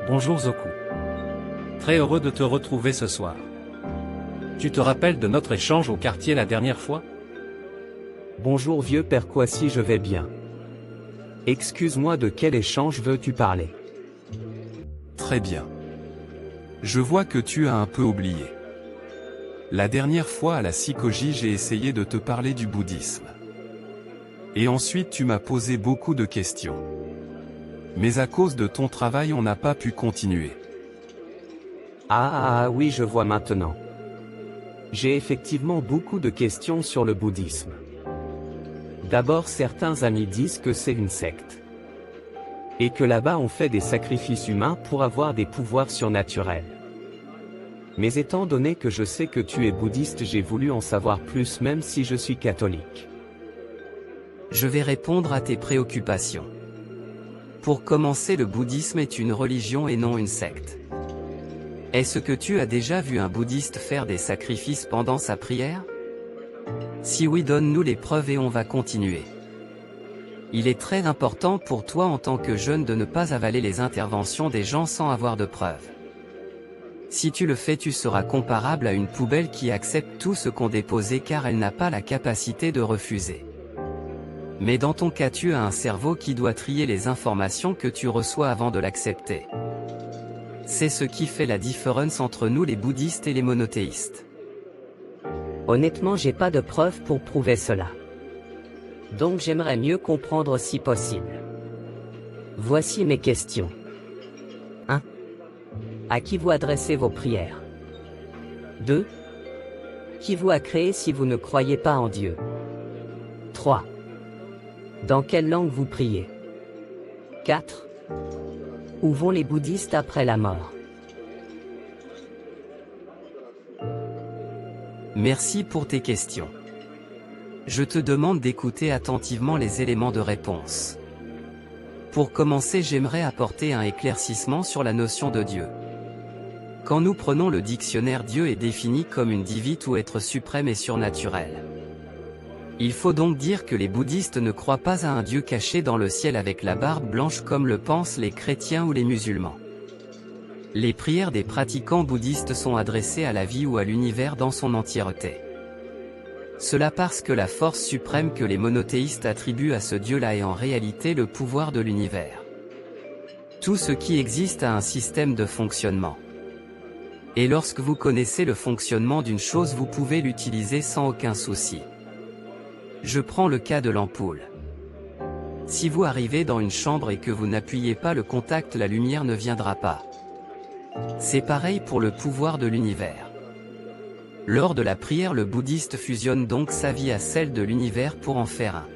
Bonjour Zoku. Très heureux de te retrouver ce soir. Tu te rappelles de notre échange au quartier la dernière fois? Bonjour vieux père Kwasi, je vais bien. Excuse-moi, de quel échange veux-tu parler? Très bien. Je vois que tu as un peu oublié. La dernière fois à la psychologie, j'ai essayé de te parler du bouddhisme. Et ensuite tu m'as posé beaucoup de questions. Mais à cause de ton travail on n'a pas pu continuer. Oui, je vois maintenant. J'ai effectivement beaucoup de questions sur le bouddhisme. D'abord, certains amis disent que c'est une secte. Et que là-bas on fait des sacrifices humains pour avoir des pouvoirs surnaturels. Mais étant donné que je sais que tu es bouddhiste, j'ai voulu en savoir plus même si je suis catholique. Je vais répondre à tes préoccupations. Pour commencer, le bouddhisme est une religion et non une secte. Est-ce que tu as déjà vu un bouddhiste faire des sacrifices pendant sa prière? Si oui, donne-nous les preuves et on va continuer. Il est très important pour toi en tant que jeune de ne pas avaler les interventions des gens sans avoir de preuves. Si tu le fais, tu seras comparable à une poubelle qui accepte tout ce qu'on dépose car elle n'a pas la capacité de refuser. Mais dans ton cas, tu as un cerveau qui doit trier les informations que tu reçois avant de l'accepter. C'est ce qui fait la différence entre nous les bouddhistes et les monothéistes. Honnêtement, j'ai pas de preuves pour prouver cela. Donc j'aimerais mieux comprendre si possible. Voici mes questions. 1. À qui vous adressez vos prières? 2. Qui vous a créé si vous ne croyez pas en Dieu? 3. Dans quelle langue vous priez? 4. Où vont les bouddhistes après la mort? Merci pour tes questions. Je te demande d'écouter attentivement les éléments de réponse. Pour commencer, j'aimerais apporter un éclaircissement sur la notion de Dieu. Quand nous prenons le dictionnaire, Dieu est défini comme une divinité ou être suprême et surnaturel. Il faut donc dire que les bouddhistes ne croient pas à un Dieu caché dans le ciel avec la barbe blanche comme le pensent les chrétiens ou les musulmans. Les prières des pratiquants bouddhistes sont adressées à la vie ou à l'univers dans son entièreté. Cela parce que la force suprême que les monothéistes attribuent à ce Dieu-là est en réalité le pouvoir de l'univers. Tout ce qui existe a un système de fonctionnement. Et lorsque vous connaissez le fonctionnement d'une chose, vous pouvez l'utiliser sans aucun souci. Je prends le cas de l'ampoule. Si vous arrivez dans une chambre et que vous n'appuyez pas le contact, la lumière ne viendra pas. C'est pareil pour le pouvoir de l'univers. Lors de la prière, le bouddhiste fusionne donc sa vie à celle de l'univers pour en faire un.